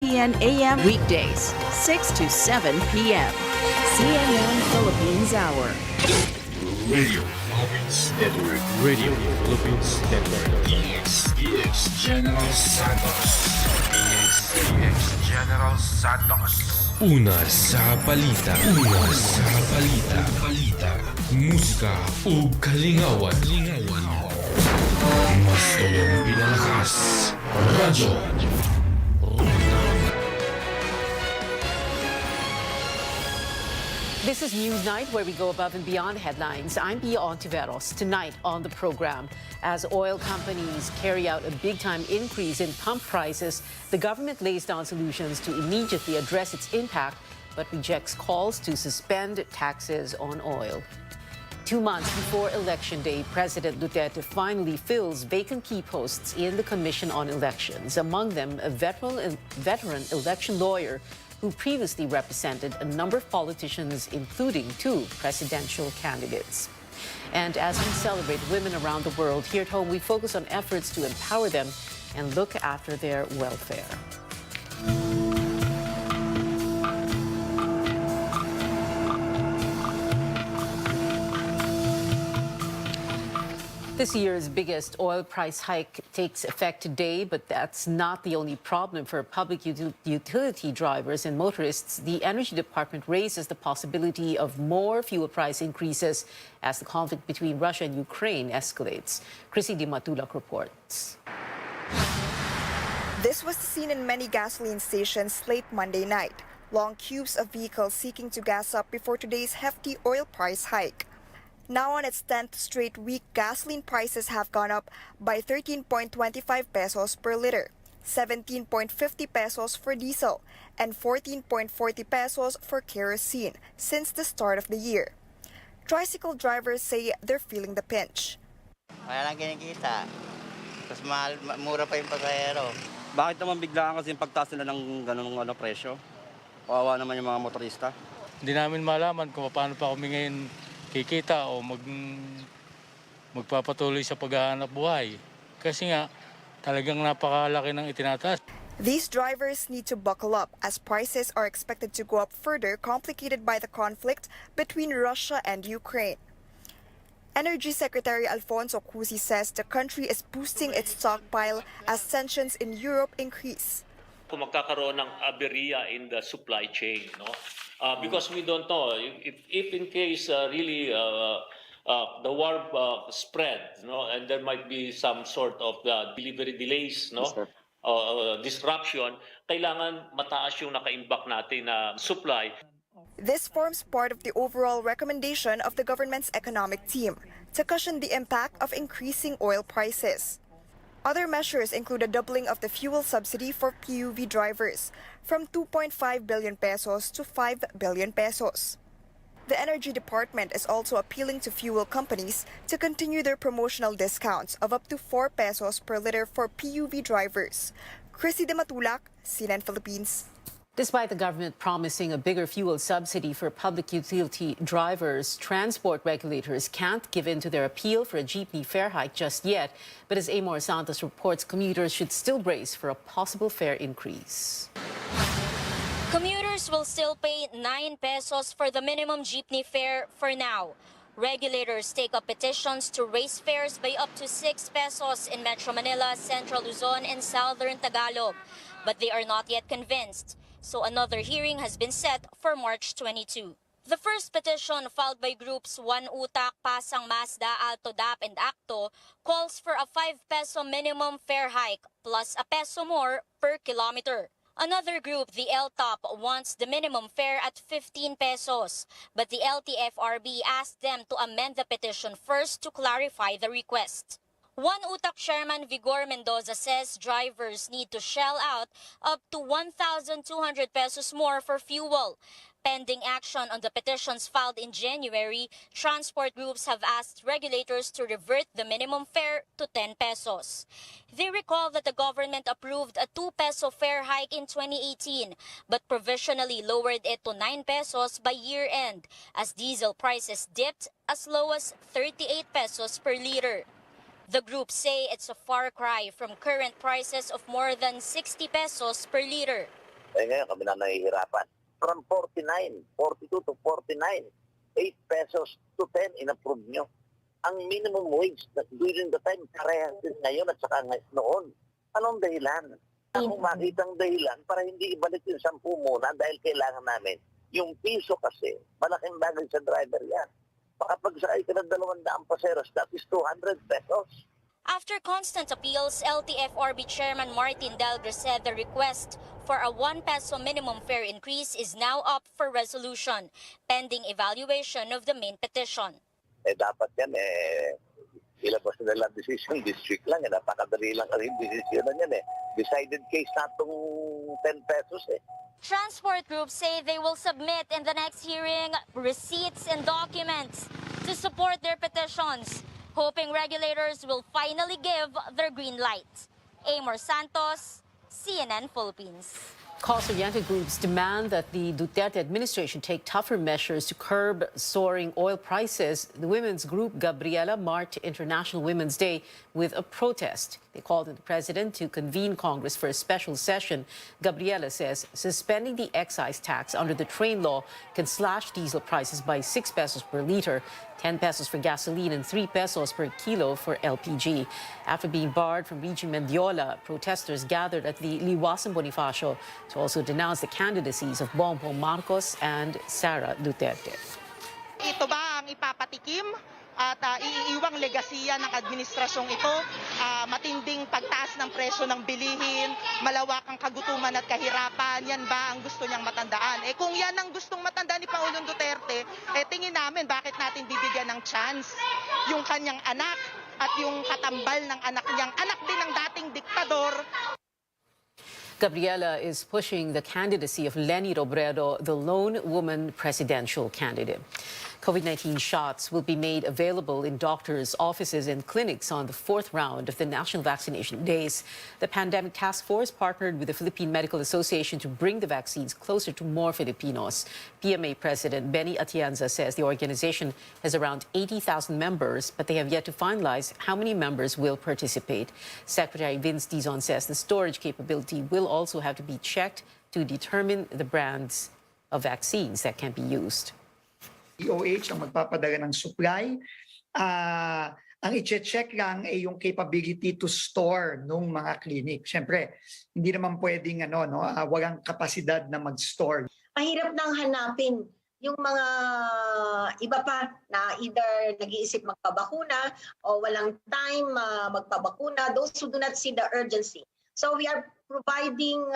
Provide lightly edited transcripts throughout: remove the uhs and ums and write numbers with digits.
10 a.m. weekdays, 6 to 7 p.m. CNN Philippines Hour. Radio Philippines Network. Radio Philippines Network. DX General Santos. DX General Santos. Una sa balita. Una sa balita. Musika o kalingawan. Mas tulong pinalakas. Radyo. This is News Night, where we go above and beyond headlines. I'm Bia Ontiveros. Tonight on the program, as oil companies carry out a big-time increase in pump prices, the government lays down solutions to immediately address its impact, but rejects calls to suspend taxes on oil. 2 months before Election Day, President Duterte finally fills vacant key posts in the Commission on Elections, among them a veteran election lawyer who previously represented a number of politicians, including 2 presidential candidates. And as we celebrate women around the world, here at home we focus on efforts to empower them and look after their welfare. This year's biggest oil price hike takes effect today, but that's not the only problem for public utility drivers and motorists. The Energy Department raises the possibility of more fuel price increases as the conflict between Russia and Ukraine escalates. Chrissy Di Matulak reports. This was the scene in many gasoline stations late Monday night. Long queues of vehicles seeking to gas up before today's hefty oil price hike. Now on its 10th straight week, gasoline prices have gone up by 13.25 pesos per liter, 17.50 pesos for diesel, and 14.40 pesos for kerosene since the start of the year. Tricycle drivers say they're feeling the pinch. Wala lang kinikita. Mas mahal, mura pa yung pasahero. Bakit naman biglaan kasi yung pagtaas nila ng ganung presyo? Kawawa naman yung mga motorista. Hindi namin malaman kung paano pa kami ngayon kikita o magpapatuloy sa paghahanap buhay. Kasi nga, talagang napakalaki ng itinataas. These drivers need to buckle up as prices are expected to go up further, complicated by the conflict between Russia and Ukraine. Energy Secretary Alfonso Cusi says the country is boosting its stockpile as tensions in Europe increase. Kung magkakaroon ng aberya in the supply chain, no? Because we don't know if in case really the war spread, no, and there might be some sort of delivery delays, no, disruption, kailangan mataas yung nakaimbak natin na supply. This forms part of the overall recommendation of the government's economic team to cushion the impact of increasing oil prices. Other measures include a doubling of the fuel subsidy for PUV drivers from 2.5 billion pesos to 5 billion pesos. The Energy Department is also appealing to fuel companies to continue their promotional discounts of up to 4 pesos per liter for PUV drivers. Chrissy Di Matulak, CNN Philippines. Despite the government promising a bigger fuel subsidy for public utility drivers, transport regulators can't give in to their appeal for a jeepney fare hike just yet. But as Amor Santos reports, commuters should still brace for a possible fare increase. Commuters will still pay 9 pesos for the minimum jeepney fare for now. Regulators take up petitions to raise fares by up to 6 pesos in Metro Manila, Central Luzon, and Southern Tagalog. But they are not yet convinced. So another hearing has been set for March 22. The first petition, filed by groups One Utak, Pasang Mazda, Alto Dap, and Acto, calls for a 5 peso minimum fare hike plus a peso more per kilometer. Another group, the LTOP, wants the minimum fare at 15 pesos, but the LTFRB asked them to amend the petition first to clarify the request. One Utak Chairman Vigor Mendoza says drivers need to shell out up to 1,200 pesos more for fuel. Pending action on the petitions filed in January, transport groups have asked regulators to revert the minimum fare to 10 pesos. They recall that the government approved a 2 peso fare hike in 2018, but provisionally lowered it to 9 pesos by year-end as diesel prices dipped as low as 38 pesos per liter. The group say it's a far cry from current prices of more than 60 pesos per liter. ngayon kami na nahihirapan. From 42 to 49, 8 pesos to 10 in-approve nyo. Ang minimum wage during the time, parehas din ngayon at saka noon. Anong dahilan? Kung makitang dahilan para hindi ibalik yung 10 muna dahil kailangan namin. Yung piso kasi, malaking bagay sa driver yan. Baka pagsakay ka ng 200 paseros, that is 200 pesos. After constant appeals, LTFRB Chairman Martin Delgre said the request for a 1 peso minimum fare increase is now up for resolution, pending evaluation of the main petition. Dapat yan, ilabas na lang decision this week lang. Napakadali lang kasi yung decision na yan. Decided case na itong 10 pesos. Transport groups say they will submit in the next hearing receipts and documents to support their petitions, hoping regulators will finally give their green light. Amor Santos, CNN Philippines. Cost-oriented groups demand that the Duterte administration take tougher measures to curb soaring oil prices. The women's group Gabriela marked International Women's Day with a protest. They called on the president to convene Congress for a special session. Gabriela says suspending the excise tax under the train law can slash diesel prices by 6 pesos per liter, 10 pesos for gasoline and 3 pesos per kilo for LPG. After being barred from reaching Mendiola, protesters gathered at the Liwasan Bonifacio to also denounce the candidacies of Bongbong Marcos and Sara Duterte. Ito ba ang ipapatikim at iiiwang legasiya ng administrasyong ito? Matinding pagtaas ng presyo ng bilihin, malawakang kagutuman at kahirapan, yan ba ang gusto niyang matandaan? Kung yan ang gustong matandaan ni Pangulong Duterte, tingin namin bakit natin bibigyan ng chance yung kanyang anak at yung katambal ng anak niyang anak din ng dating diktador. Gabriela is pushing the candidacy of Leni Robredo, the lone woman presidential candidate. COVID-19 shots will be made available in doctors' offices and clinics on the 4th round of the national vaccination days. The Pandemic Task Force partnered with the Philippine Medical Association to bring the vaccines closer to more Filipinos. PMA President Benny Atienza says the organization has around 80,000 members, but they have yet to finalize how many members will participate. Secretary Vince Dizon says the storage capability will also have to be checked to determine the brands of vaccines that can be used. DOH ang magpapadala ng supply. Ang i-check lang ay yung capability to store nung mga clinic. Siyempre, hindi naman pwedeng walang kapasidad na mag-store. Mahirap nang hanapin yung mga iba pa na either nag-iisip magpabakuna o walang time magpabakuna, those who do not see the urgency. So we are providing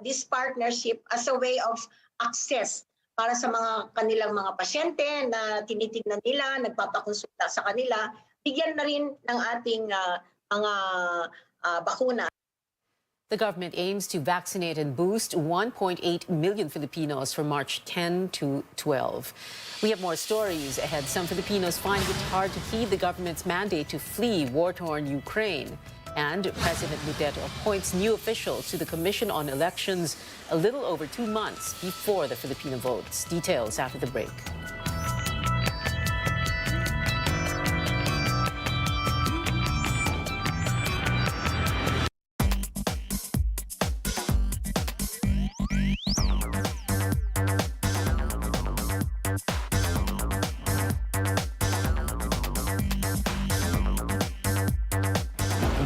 this partnership as a way of access para sa mga kanilang mga pasyente na tinitignan nila, nagpapakonsulta sa kanila, bigyan na rin ng ating mga bakuna. The government aims to vaccinate and boost 1.8 million Filipinos from March 10 to 12. We have more stories ahead. Some Filipinos find it hard to heed the government's mandate to flee war-torn Ukraine. And President Duterte appoints new officials to the Commission on Elections a little over 2 months before the Filipino votes. Details after the break.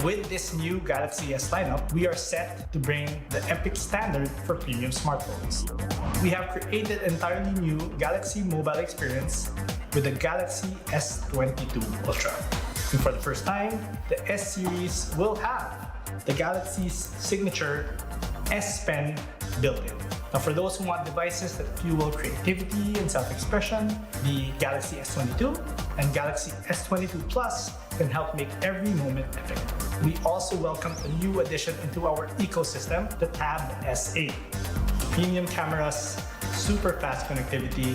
With this new Galaxy S lineup, we are set to bring the epic standard for premium smartphones. We have created an entirely new Galaxy mobile experience with the Galaxy S22 Ultra. And for the first time, the S series will have the Galaxy's signature S Pen built-in. Now, for those who want devices that fuel creativity and self-expression, the Galaxy S22 and Galaxy S22 Plus can help make every moment epic. We also welcome a new addition into our ecosystem, the Tab S8. Premium cameras, super fast connectivity,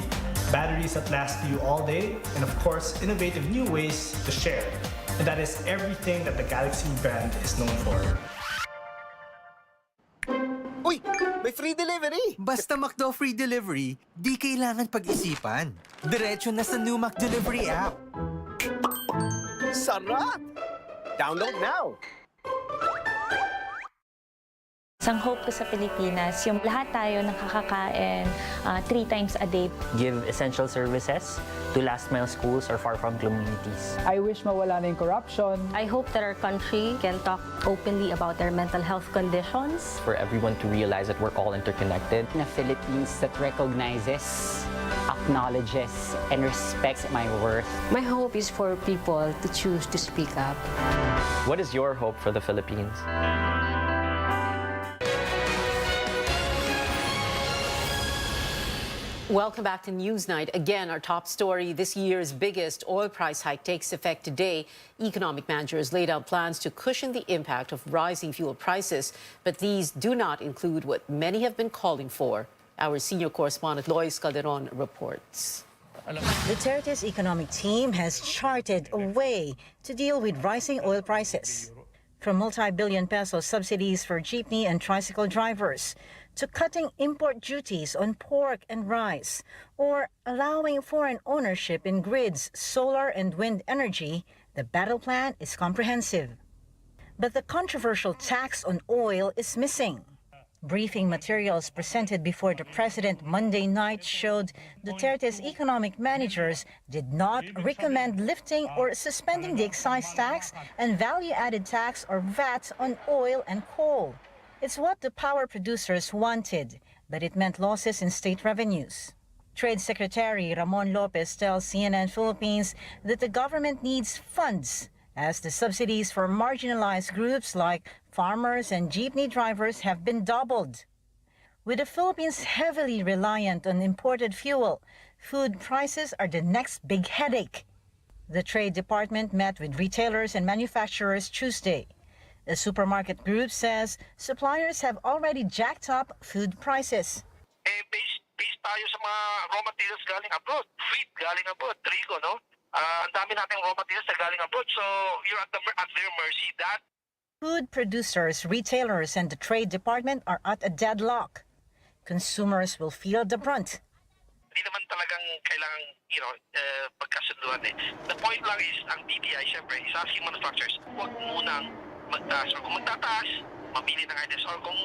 batteries that last you all day, and of course, innovative new ways to share. And that is everything that the Galaxy brand is known for. Uy! May free delivery! Basta McDo free delivery, di kailangan pag-isipan. Diretso na sa new McDelivery app. Sarap! Download now! Isang hope ko sa Pilipinas, yung lahat tayo nakakakain 3 times a day. Give essential services to last mile schools or far from communities. I wish mawala na yung corruption. I hope that our country can talk openly about their mental health conditions. For everyone to realize that we're all interconnected. In a Philippines that recognizes, acknowledges, and respects my worth. My hope is for people to choose to speak up. What is your hope for the Philippines? Welcome back to Newsnight. Again, our top story, this year's biggest oil price hike takes effect today. Economic managers laid out plans to cushion the impact of rising fuel prices, but these do not include what many have been calling for. Our senior correspondent Lois Calderon reports. Duterte's economic team has charted a way to deal with rising oil prices. From multi-billion peso subsidies for jeepney and tricycle drivers, to cutting import duties on pork and rice, or allowing foreign ownership in grids, solar and wind energy, the battle plan is comprehensive. But the controversial tax on oil is missing. Briefing materials presented before the president Monday night showed Duterte's economic managers did not recommend lifting or suspending the excise tax and value-added tax or VAT on oil and coal. It's what the power producers wanted, but it meant losses in state revenues. Trade Secretary Ramon Lopez tells CNN Philippines that the government needs funds, as the subsidies for marginalized groups like farmers and jeepney drivers have been doubled. With the Philippines heavily reliant on imported fuel, food prices are the next big headache. The Trade Department met with retailers and manufacturers Tuesday. The supermarket group says suppliers have already jacked up food prices. Based tayo sa mga raw materials galing abroad. Wheat galing abroad, trigo, no? Ang dami nating raw materials na galing abroad, so you're at their mercy. That Food producers, retailers, and the Trade Department are at a deadlock. Consumers will feel the brunt. Hindi naman talagang kailangan, pagkasunduan eh. The point lang is, ang DTI, syempre, is asking manufacturers, huwag munang magtaas. Or kung magtataas, mamili ng items. Or kung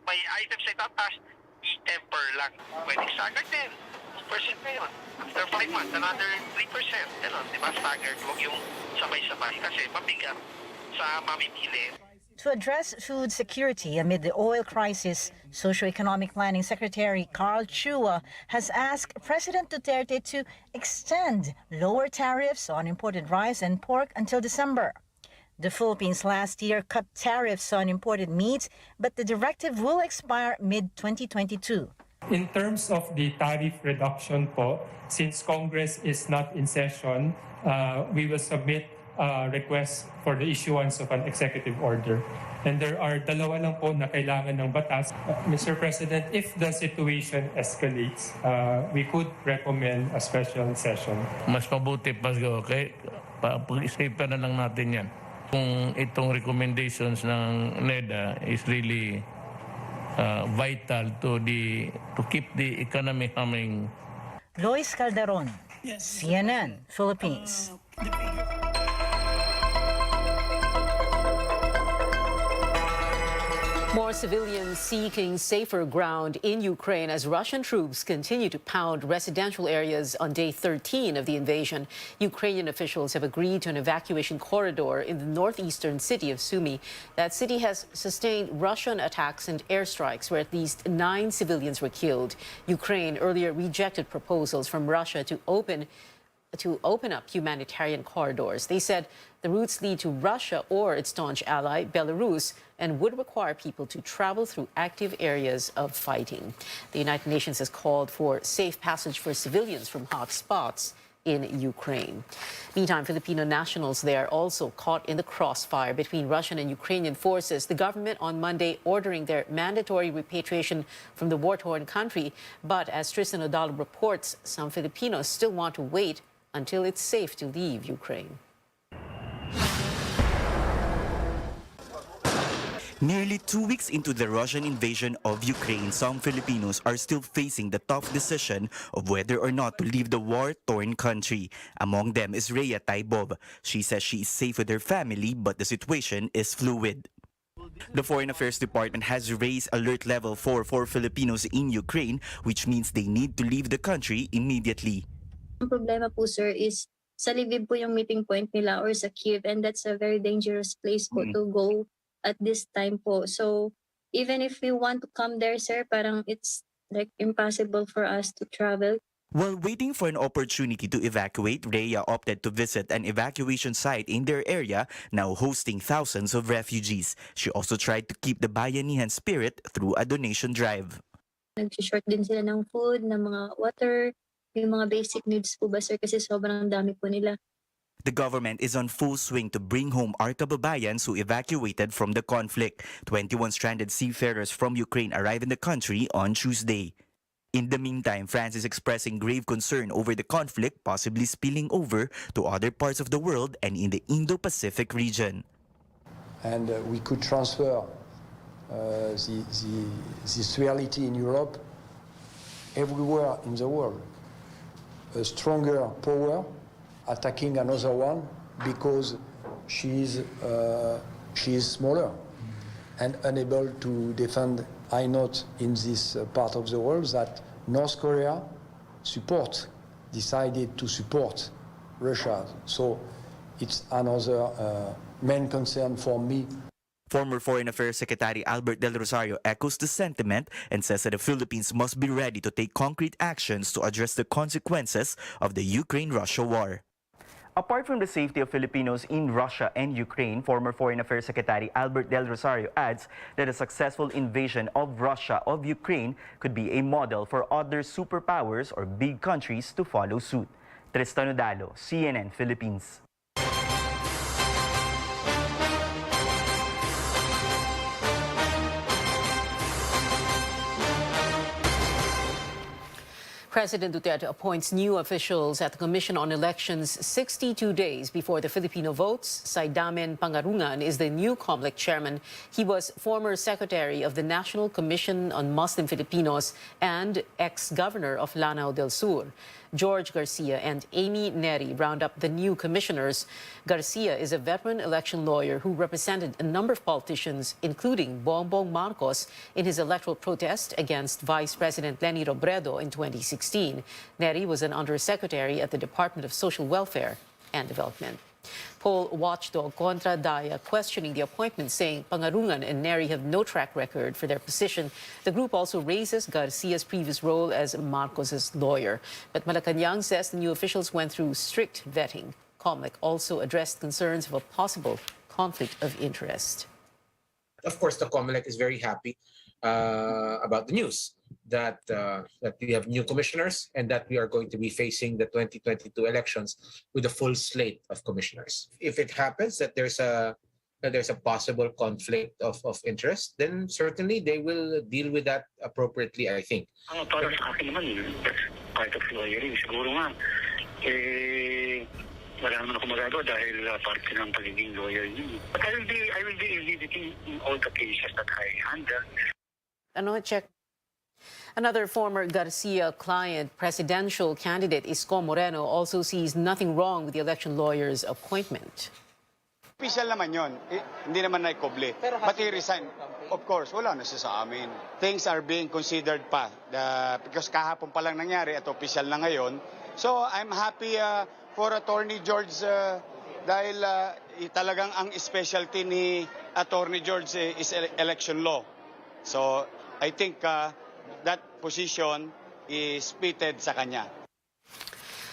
may items na itataas, i-temper lang. Pwedeng staggered din. 2% ngayon. After 5 months, another 3%. Ganon, di ba? Staggered. Huwag yung sabay-sabay. Kasi mabigat sa mamimili. To address food security amid the oil crisis, Socioeconomic Planning Secretary Carl Chua has asked President Duterte to extend lower tariffs on imported rice and pork until December. The Philippines last year cut tariffs on imported meat, but the directive will expire mid-2022. In terms of the tariff reduction po, since Congress is not in session, we will submit a request for the issuance of an executive order. And there are dalawa lang po na kailangan ng batas. Mr. President, if the situation escalates, we could recommend a special session. Mas mabuti pa, okay? Pag-isipan na lang natin yan. Kung itong recommendations ng NEDA is really vital to keep the economy humming. Lois Calderon, CNN, Philippines. More civilians seeking safer ground in Ukraine as Russian troops continue to pound residential areas on day 13 of the invasion. Ukrainian officials have agreed to an evacuation corridor in the northeastern city of Sumy. That city has sustained Russian attacks and airstrikes where at least 9 civilians were killed. Ukraine earlier rejected proposals from Russia to open up humanitarian corridors. They said the routes lead to Russia or its staunch ally, Belarus, and would require people to travel through active areas of fighting. The United Nations has called for safe passage for civilians from hot spots in Ukraine. Meantime, Filipino nationals there also caught in the crossfire between Russian and Ukrainian forces. The government on Monday ordering their mandatory repatriation from the war-torn country. But as Tristan Odalo reports, some Filipinos still want to wait until it's safe to leave Ukraine. Nearly 2 weeks into the Russian invasion of Ukraine, some Filipinos are still facing the tough decision of whether or not to leave the war-torn country. Among them is Rhea Taibov. She says she is safe with her family, but the situation is fluid. The Foreign Affairs Department has raised alert level 4 for Filipinos in Ukraine, which means they need to leave the country immediately. Ang problema po, sir, is sa Lviv po yung meeting point nila or sa Kiev, and that's a very dangerous place po to go at this time po. So even if we want to come there, sir, parang it's like impossible for us to travel. While waiting for an opportunity to evacuate, Rhea opted to visit an evacuation site in their area, now hosting thousands of refugees. She also tried to keep the bayanihan spirit through a donation drive. Nag-short din sila ng food, ng mga water, yung mga basic needs po ba, sir, kasi sobrang dami po nila. The government is on full swing to bring home our kababayans who evacuated from the conflict. 21 stranded seafarers from Ukraine arrived in the country on Tuesday. In the meantime, France is expressing grave concern over the conflict possibly spilling over to other parts of the world and in the Indo-Pacific region. And we could transfer this reality in Europe everywhere in the world. A stronger power attacking another one because she is smaller and unable to defend. I note in this part of the world that North Korea decided to support Russia. So it's another main concern for me. Former Foreign Affairs Secretary Albert Del Rosario echoes the sentiment and says that the Philippines must be ready to take concrete actions to address the consequences of the Ukraine-Russia war. Apart from the safety of Filipinos in Russia and Ukraine, former Foreign Affairs Secretary Albert Del Rosario adds that a successful invasion of Russia of Ukraine could be a model for other superpowers or big countries to follow suit. Tristan Udalo, CNN Philippines. President Duterte appoints new officials at the Commission on Elections 62 days before the Filipino votes. Saidamen Pangarungan is the new COMELEC chairman. He was former secretary of the National Commission on Muslim Filipinos and ex-governor of Lanao del Sur. George Garcia and Amy Neri round up the new commissioners. Garcia is a veteran election lawyer who represented a number of politicians, including Bongbong Marcos, in his electoral protest against Vice President Leni Robredo in 2016. Neri was an undersecretary at the Department of Social Welfare and Development. Poll watchdog Contra Daya questioning the appointment, saying Pangarungan and Neri have no track record for their position. The group also raises Garcia's previous role as Marcos's lawyer. But Malacanang says the new officials went through strict vetting. COMELEC also addressed concerns of a possible conflict of interest. Of course, the COMELEC is very happy about the news that we have new commissioners and that we are going to be facing the 2022 elections with a full slate of commissioners. If it happens that there's a possible conflict of interest, then certainly they will deal with that appropriately, I think. Para sa akin naman, part of lawyering, siguro nga, wala naman ako magagawa dahil parte ng pagiging lawyer niyo. But I will be visiting all the cases that I handle. Check. Another former Garcia client, presidential candidate Isko Moreno, also sees nothing wrong with the election lawyer's appointment. Official naman yun. Hindi naman naikoble. But he resigned. Of course, wala na siya sa amin. Things are being considered pa. Because kahapon pa lang nangyari at official na ngayon. So I'm happy for Attorney George dahil talagang ang specialty ni Attorney George is election law. So I think that position is fitted sa kanya.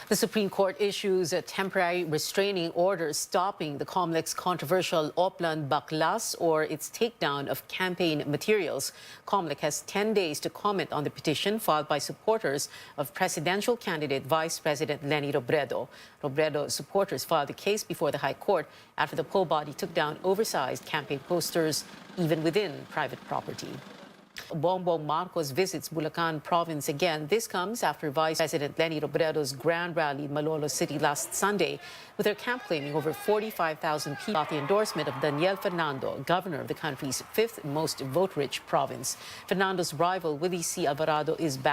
The Supreme Court issues a temporary restraining order stopping the COMELEC's controversial Oplan Baklas or its takedown of campaign materials. COMELEC has 10 days to comment on the petition filed by supporters of presidential candidate Vice President Leni Robredo. Robredo's supporters filed the case before the High Court after the poll body took down oversized campaign posters even within private property. Bongbong Marcos visits Bulacan province again. This comes after Vice President Leni Robredo's grand rally in Malolo City last Sunday, with her camp claiming over 45,000 people got the endorsement of Daniel Fernando, governor of the country's fifth most vote-rich province. Fernando's rival, Willie C. Alvarado, is back.